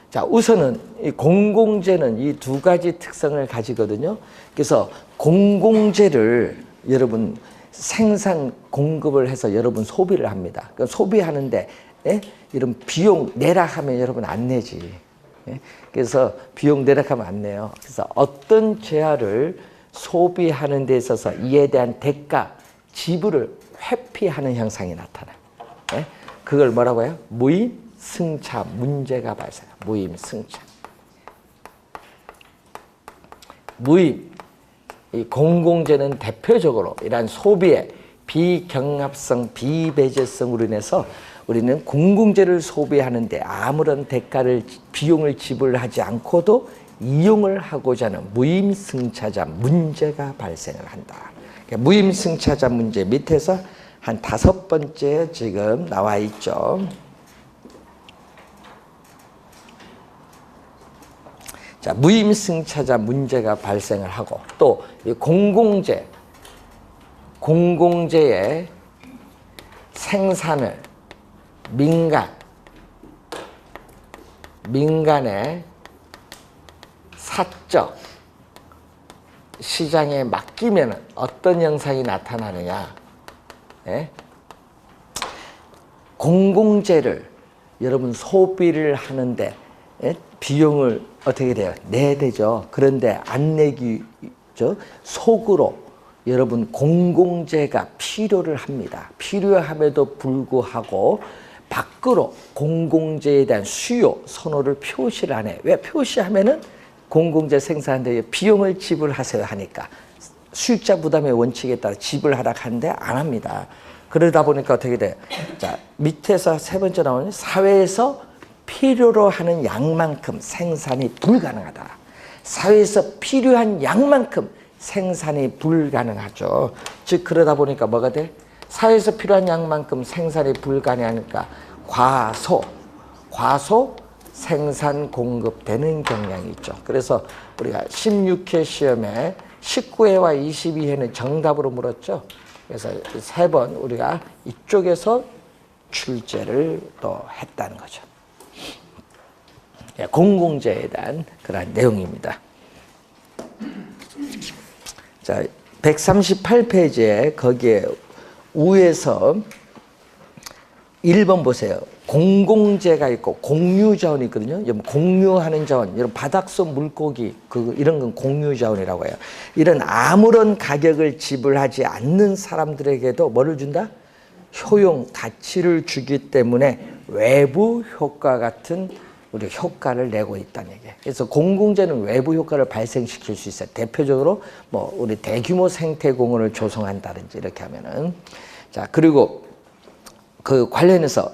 자, 우선은 이 공공재는 이 두 가지 특성을 가지거든요. 그래서 공공재를 여러분 생산 공급을 해서 여러분 소비를 합니다. 그러니까 소비하는데 이런 비용 내라 하면 여러분 안 내지. 그래서 비용 내라 하면 안 내요. 그래서 어떤 재화를 소비하는 데 있어서 이에 대한 대가 지불을 회피하는 현상이 나타나요. 그걸 뭐라고 해요? 무임승차 문제가 발생해요. 무임승차. 무임. 이 공공재는 대표적으로 이러한 소비의 비경합성, 비배제성으로 인해서 우리는 공공재를 소비하는데 아무런 대가를, 비용을 지불하지 않고도 이용을 하고자 하는 무임승차자 문제가 발생을 한다. 무임승차자 문제 밑에서 한 5번째 지금 나와 있죠. 자, 무임승차자 문제가 발생을 하고 또 이 공공재의 생산을 민간의 사적 시장에 맡기면 어떤 현상이 나타나느냐? 예? 공공재를 여러분 소비를 하는데 예? 비용을 어떻게 돼요? 내야 되죠. 그런데 안 내기죠. 속으로 여러분 공공재가 필요를 합니다. 필요함에도 불구하고 밖으로 공공재에 대한 수요 선호를 표시를 안 해. 왜 표시하면은 공공재 생산하는데 비용을 지불하세요 하니까 수익자 부담의 원칙에 따라 지불하라 하는데 안 합니다. 그러다 보니까 어떻게 돼요? 자, 밑에서 세 번째 나오는 사회에서 필요로 하는 양만큼 생산이 불가능하다. 사회에서 필요한 양만큼 생산이 불가능하죠. 즉 그러다 보니까 뭐가 돼? 사회에서 필요한 양만큼 생산이 불가능하니까 과소 생산 공급되는 경향이 있죠. 그래서 우리가 16회 시험에 19회와 22회는 정답으로 물었죠. 그래서 세 번 우리가 이쪽에서 출제를 또 했다는 거죠. 공공재에 대한 그런 내용입니다. 자, 138페이지에 거기에 우에서 1번 보세요. 공공재가 있고 공유자원이 있거든요. 공유하는 자원, 이런 바닥속 물고기, 이런 건 공유자원이라고 해요. 이런 아무런 가격을 지불하지 않는 사람들에게도 뭐를 준다? 효용, 가치를 주기 때문에 외부 효과 같은 우리 효과를 내고 있다는 얘기예요. 그래서 공공재는 외부 효과를 발생시킬 수 있어요. 대표적으로 뭐 우리 대규모 생태공원을 조성한다든지 이렇게 하면은. 자, 그리고 그 관련해서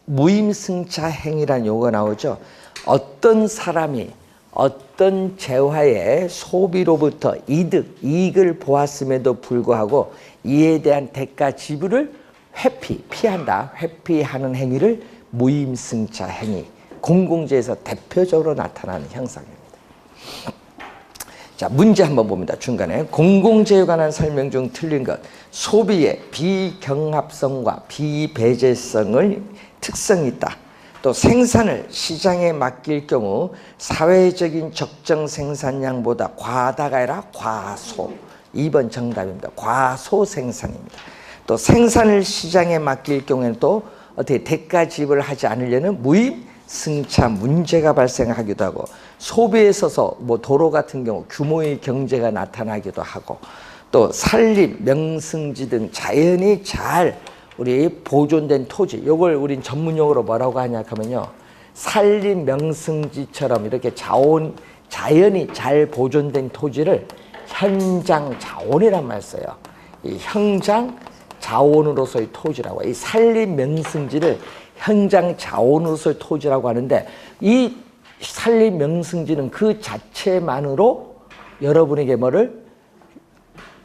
무임승차 행위라는 용어가 나오죠. 어떤 사람이 어떤 재화의 소비로부터 이익을 보았음에도 불구하고 이에 대한 대가 지불을 회피하는 행위를 무임승차 행위, 공공재에서 대표적으로 나타나는 형상입니다. 자, 문제 한번 봅니다. 중간에 공공재에 관한 설명 중 틀린 것. 소비의 비경합성과 비배제성을 특성이 있다. 또 생산을 시장에 맡길 경우 사회적인 적정 생산량보다 과다가 아니라 과소. 2번 정답입니다. 과소 생산입니다. 또 생산을 시장에 맡길 경우에는 또 어떻게 대가 지불을 하지 않으려는 무임 승차 문제가 발생하기도 하고, 소비에 있어서 뭐 도로 같은 경우 규모의 경제가 나타나기도 하고, 또 산림, 명승지 등 자연이 잘 우리 보존된 토지, 요걸 우린 전문용어로 뭐라고 하냐 하면요, 산림, 명승지처럼 이렇게 자연이 잘 보존된 토지를 현장 자원이란 말 써요. 이 현장 자원으로서의 토지라고, 이 산림, 명승지를 현장 자원으로서의 토지라고 하는데, 이 산림 명승지는 그 자체만으로 여러분에게 뭐를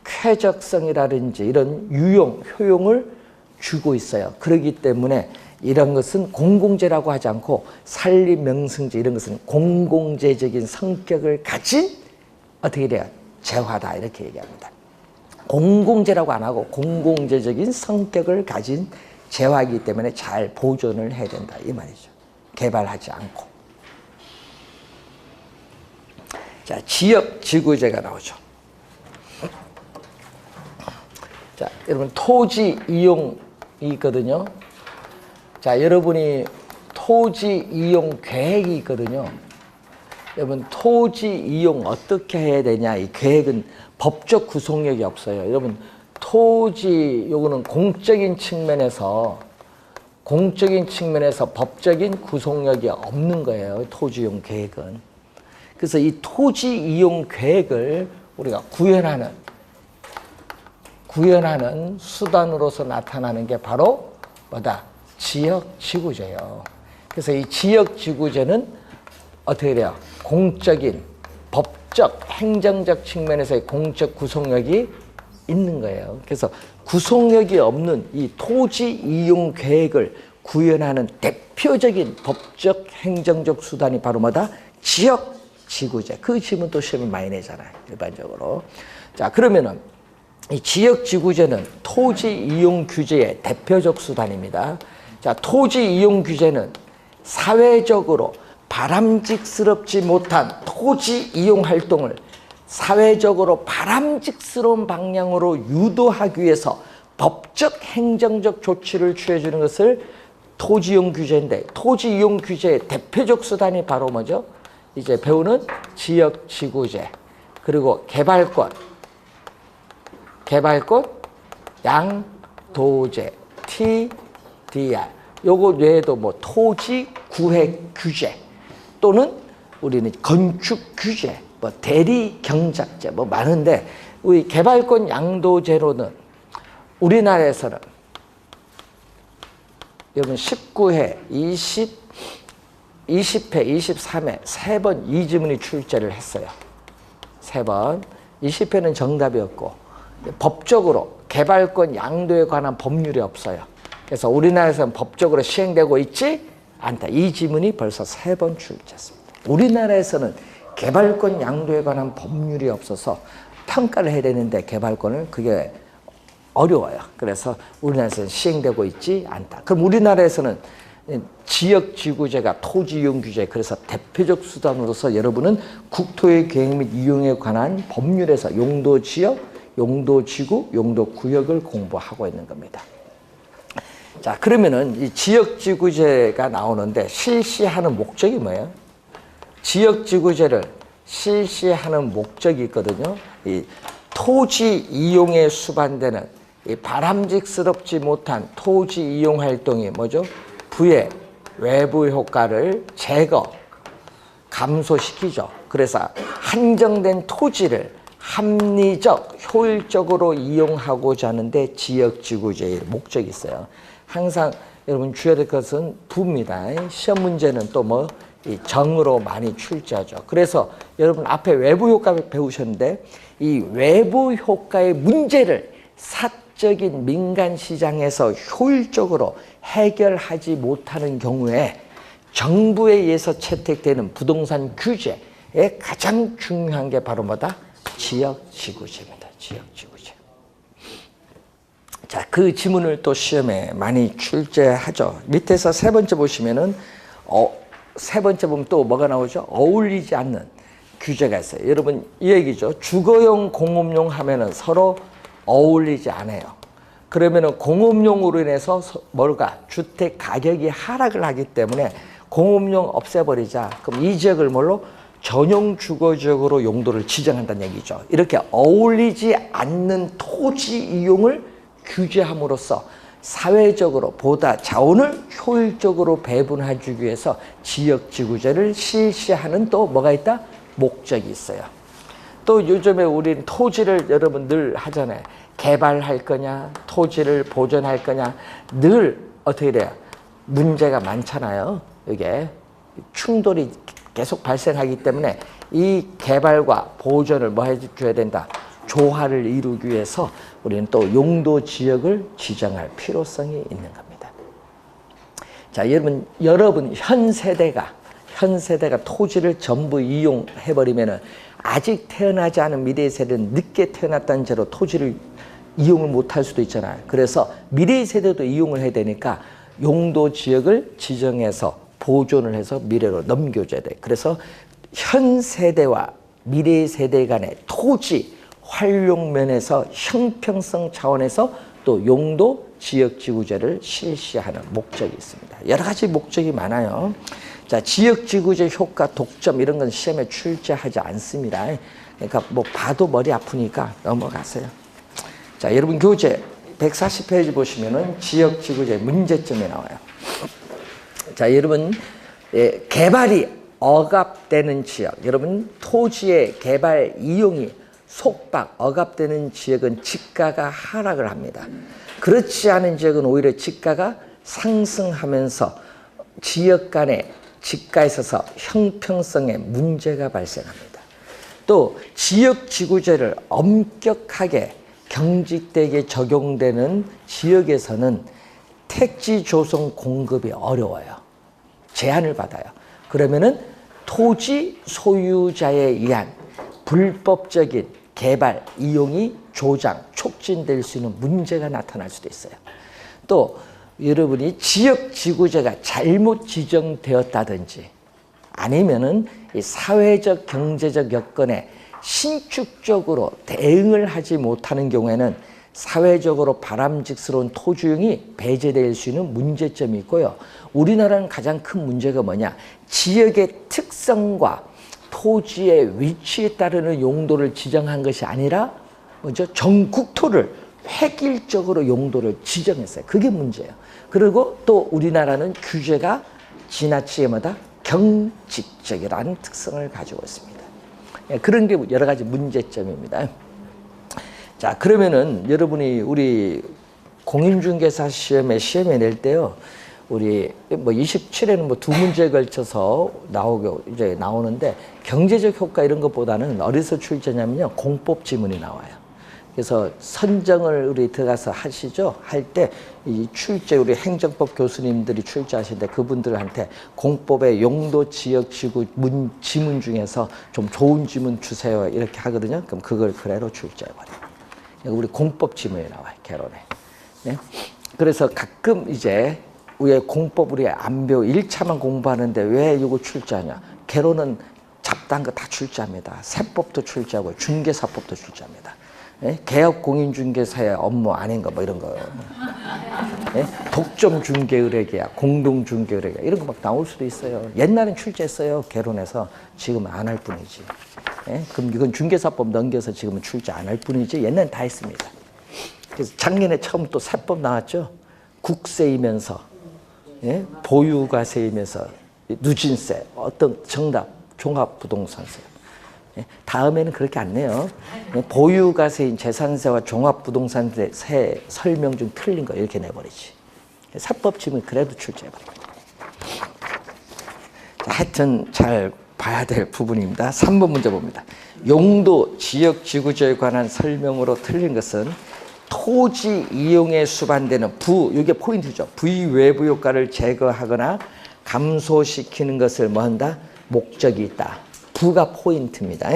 쾌적성이라든지 이런 유용, 효용을 주고 있어요. 그렇기 때문에 이런 것은 공공재라고 하지 않고 산림 명승지 이런 것은 공공재적인 성격을 가진 어떻게 돼요? 재화다, 이렇게 얘기합니다. 공공재라고 안 하고 공공재적인 성격을 가진 재화이기 때문에 잘 보존을 해야 된다, 이 말이죠. 개발하지 않고. 자, 지역 지구재가 나오죠. 자, 여러분 토지 이용이 있거든요. 자, 여러분이 토지 이용 계획이 있거든요. 여러분 토지 이용 어떻게 해야 되냐, 이 계획은 법적 구속력이 없어요. 여러분 토지, 요거는 공적인 측면에서 법적인 구속력이 없는 거예요. 토지 이용 계획은. 그래서 이 토지 이용 계획을 우리가 구현하는 수단으로서 나타나는 게 바로 뭐다? 지역 지구재예요. 그래서 이 지역 지구재는 어떻게 돼요? 공적인, 법적, 행정적 측면에서의 공적 구속력이 있는 거예요. 그래서 구속력이 없는 이 토지 이용 계획을 구현하는 대표적인 법적 행정적 수단이 바로 뭐다? 지역 지구제. 그 지문 또 시험이 많이 내잖아요. 일반적으로. 자, 그러면은 이 지역지구제는 토지 이용 규제의 대표적 수단입니다. 자, 토지 이용 규제는 사회적으로 바람직스럽지 못한 토지 이용 활동을 사회적으로 바람직스러운 방향으로 유도하기 위해서 법적 행정적 조치를 취해주는 것을 토지 이용 규제인데, 토지 이용 규제의 대표적 수단이 바로 뭐죠? 이제 배우는 지역지구제, 그리고 개발권, 양도제, TDR. 요거 외에도 뭐 토지 구획 규제 또는 우리는 건축 규제, 뭐 대리 경작제 뭐 많은데, 우리 개발권 양도제로는 우리나라에서는 여러분 19회, 20회, 23회 세 번 이 지문이 출제를 했어요. 세 번. 20회는 정답이었고, 법적으로 개발권 양도에 관한 법률이 없어요. 그래서 우리나라에서는 법적으로 시행되고 있지 않다. 이 지문이 벌써 세 번 출제했습니다. 우리나라에서는 개발권 양도에 관한 법률이 없어서 평가를 해야 되는데 개발권을 그게 어려워요. 그래서 우리나라에서는 시행되고 있지 않다. 그럼 우리나라에서는 지역지구제가 토지이용규제, 그래서 대표적 수단으로서 여러분은 국토의 계획 및 이용에 관한 법률에서 용도지역, 용도지구, 용도구역을 공부하고 있는 겁니다. 자, 그러면은 이 지역지구제가 나오는데 실시하는 목적이 뭐예요? 지역지구제를 실시하는 목적이 있거든요. 이 토지 이용에 수반되는 이 바람직스럽지 못한 토지 이용 활동이 뭐죠? 부의 외부 효과를 제거, 감소시키죠. 그래서 한정된 토지를 합리적, 효율적으로 이용하고자 하는데 지역지구제의 목적이 있어요. 항상 여러분 주의해야 될 것은 부입니다. 시험 문제는 또 뭐 정으로 많이 출제하죠. 그래서 여러분 앞에 외부 효과 배우셨는데, 이 외부 효과의 문제를 사적인 민간 시장에서 효율적으로 해결하지 못하는 경우에 정부에 의해서 채택되는 부동산 규제의 가장 중요한 게 바로 뭐다? 지역지구제입니다. 지역지구제. 자, 그 지문을 또 시험에 많이 출제하죠. 밑에서 세 번째 보시면은 세 번째 보면 또 뭐가 나오죠? 어울리지 않는 규제가 있어요. 여러분 이 얘기죠. 주거용, 공업용 하면은 서로 어울리지 않아요. 그러면은 공업용으로 인해서 뭘까? 주택 가격이 하락을 하기 때문에 공업용 없애버리자. 그럼 이 지역을 뭘로? 전용 주거지역으로 용도를 지정한다는 얘기죠. 이렇게 어울리지 않는 토지 이용을 규제함으로써 사회적으로 보다 자원을 효율적으로 배분해주기 위해서 지역지구제를 실시하는 또 뭐가 있다? 목적이 있어요. 또 요즘에 우린 토지를 여러분 늘 하잖아요. 개발할 거냐, 토지를 보존할 거냐, 늘 어떻게 돼요? 문제가 많잖아요. 이게 충돌이 계속 발생하기 때문에 이 개발과 보존을 뭐 해줘야 된다? 조화를 이루기 위해서 우리는 또 용도 지역을 지정할 필요성이 있는 겁니다. 자, 여러분 현 세대가 토지를 전부 이용해버리면은 아직 태어나지 않은 미래 세대는 늦게 태어났다는 죄로 토지를 이용을 못할 수도 있잖아요. 그래서 미래 세대도 이용을 해야 되니까 용도 지역을 지정해서 보존을 해서 미래로 넘겨줘야 돼. 그래서 현 세대와 미래 세대 간의 토지 활용 면에서 형평성 차원에서 또 용도 지역지구제를 실시하는 목적이 있습니다. 여러 가지 목적이 많아요. 자, 지역지구제 효과, 독점 이런 건 시험에 출제하지 않습니다. 그러니까 뭐 봐도 머리 아프니까 넘어가세요. 자, 여러분 교재 140페이지 보시면은 지역지구제 문제점이 나와요. 자, 여러분 개발이 억압되는 지역, 여러분 토지의 개발 이용이 속박, 억압되는 지역은 지가가 하락을 합니다. 그렇지 않은 지역은 오히려 지가가 상승하면서 지역 간의 지가에 있어서 형평성에 문제가 발생합니다. 또 지역지구제를 엄격하게 경직되게 적용되는 지역에서는 택지 조성 공급이 어려워요. 제한을 받아요. 그러면은 토지 소유자에 의한 불법적인 개발, 이용이 조장, 촉진될 수 있는 문제가 나타날 수도 있어요. 또 여러분이 지역 지구제가 잘못 지정되었다든지 아니면은 이 사회적 경제적 여건에 신축적으로 대응을 하지 못하는 경우에는 사회적으로 바람직스러운 토지용이 배제될 수 있는 문제점이 있고요. 우리나라는 가장 큰 문제가 뭐냐? 지역의 특성과 토지의 위치에 따르는 용도를 지정한 것이 아니라 먼저 전국토를 획일적으로 용도를 지정했어요. 그게 문제예요. 그리고 또 우리나라는 규제가 지나치게 뭐다? 경직적이라는 특성을 가지고 있습니다. 그런 게 여러 가지 문제점입니다. 자, 그러면은 여러분이 우리 공인중개사 시험에 낼 때요, 우리 뭐 27에는 뭐 두 문제에 걸쳐서 이제 나오는데 경제적 효과 이런 것보다는 어디서 출제냐면요, 공법 지문이 나와요. 그래서 선정을 우리 들어가서 하시죠. 할 때 이 출제 우리 행정법 교수님들이 출제하시는데 그분들한테 공법의 용도 지역 지구 지문 중에서 좀 좋은 지문 주세요 이렇게 하거든요. 그럼 그걸 그대로 출제해버려요. 우리 공법 지문이 나와요, 개론에. 네? 그래서 가끔 이제 왜 공법 우리 안 배워 1차만 공부하는데 왜 이거 출제하냐? 개론은 잡다한 거 다 출제합니다. 세법도 출제하고 중개사법도 출제합니다. 예? 개업 공인중개사의 업무 아닌 거 뭐 이런 거. 예? 독점 중개의뢰계약, 공동 중개의뢰계약 이런 거 막 나올 수도 있어요. 옛날엔 출제했어요, 개론에서. 지금은 안 할 뿐이지. 예? 그럼 이건 중개사법 넘겨서 지금은 출제 안 할 뿐이지 옛날엔 다 했습니다. 그래서 작년에 처음 또 세법 나왔죠. 국세이면서, 예? 보유과세이면서 누진세, 어떤 정답, 종합부동산세. 예? 다음에는 그렇게 안 내요. 예? 보유과세인 재산세와 종합부동산세 설명 중 틀린 거 이렇게 내버리지. 세법 지문 그래도 출제해버립니다. 하여튼 잘 봐야 될 부분입니다. 3번 문제 봅니다. 용도 지역 지구제에 관한 설명으로 틀린 것은 토지 이용에 수반되는 이게 포인트죠. 부의 외부 효과를 제거하거나 감소시키는 것을 뭐 한다? 목적이 있다. 부가 포인트입니다.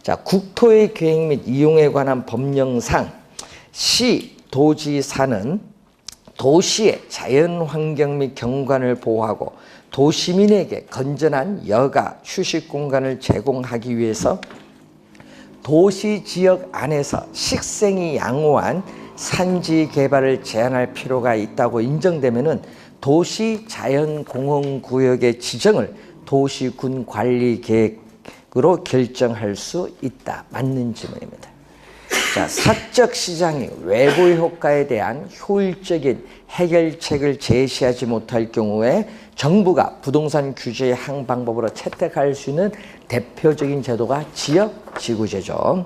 자, 국토의 계획 및 이용에 관한 법령상 시 도지사는 도시의 자연환경 및 경관을 보호하고 도시민에게 건전한 여가 휴식 공간을 제공하기 위해서 도시지역 안에서 식생이 양호한 산지 개발을 제한할 필요가 있다고 인정되면은 도시자연공원구역의 지정을 도시군 관리계획으로 결정할 수 있다. 맞는 질문입니다. 자, 사적 시장이 외부 효과에 대한 효율적인 해결책을 제시하지 못할 경우에 정부가 부동산 규제의 한 방법으로 채택할 수 있는 대표적인 제도가 지역지구제죠.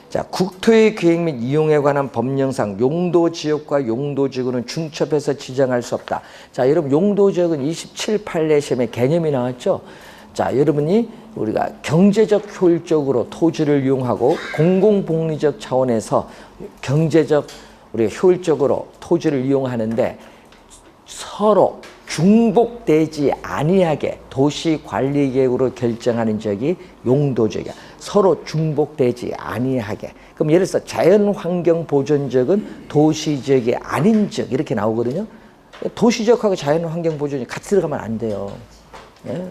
자, 국토의 계획 및 이용에 관한 법령상 용도지역과 용도지구는 중첩해서 지정할 수 없다. 자, 여러분 용도지역은 27, 8회 시험에 개념이 나왔죠. 자, 여러분이 우리가 경제적 효율적으로 토지를 이용하고 공공복리적 차원에서 경제적 우리가 효율적으로 토지를 이용하는데 서로 중복되지 아니하게 도시관리계획으로 결정하는 지역이 용도지역이야. 서로 중복되지 아니하게. 그럼 예를 들어서 자연환경보전지역은 도시지역이 아닌 지역 이렇게 나오거든요. 도시지역하고 자연환경보전지역이 같이 들어가면 안 돼요. 예?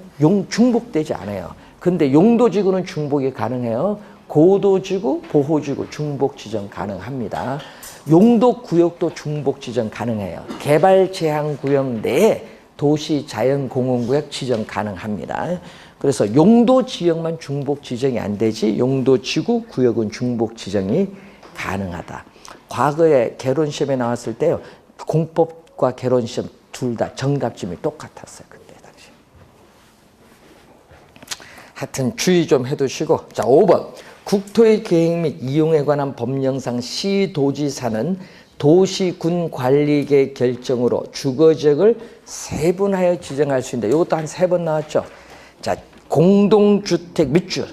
중복되지 않아요. 근데 용도지구는 중복이 가능해요. 고도지구, 보호지구 중복 지정 가능합니다. 용도구역도 중복 지정 가능해요. 개발제한구역 내에 도시자연공원구역 지정 가능합니다. 그래서 용도지역만 중복 지정이 안 되지 용도지구, 구역은 중복 지정이 가능하다. 과거에 개론시험에 나왔을 때요. 공법과 개론시험 둘 다 정답점이 똑같았어요. 그때 당시. 하여튼 주의 좀 해두시고. 자, 5번. 국토의 계획 및 이용에 관한 법령상 시도지사는 도시군 관리계획 결정으로 주거지역을 세분하여 지정할 수 있는데 이것도 한 3번 나왔죠. 자, 공동주택 밑줄,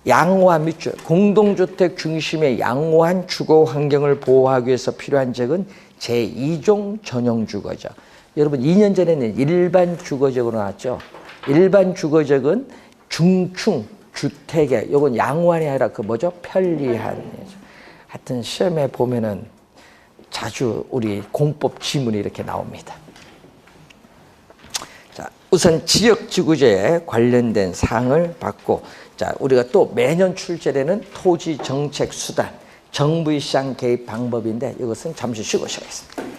양호한 밑줄, 공동주택 중심의 양호한 주거 환경을 보호하기 위해서 필요한 지역은 제2종 전용 주거지역. 여러분 2년 전에는 일반 주거지역으로 나왔죠. 일반 주거적은 중충 주택에, 요건 양호한이 아니라 그 뭐죠? 편리한. 하여튼 시험에 보면은 자주 우리 공법 지문이 이렇게 나옵니다. 자, 우선 지역지구제에 관련된 사항을 받고, 자, 우리가 또 매년 출제되는 토지정책 수단, 정부의 시장 개입 방법인데 이것은 잠시 쉬고 시작하겠습니다.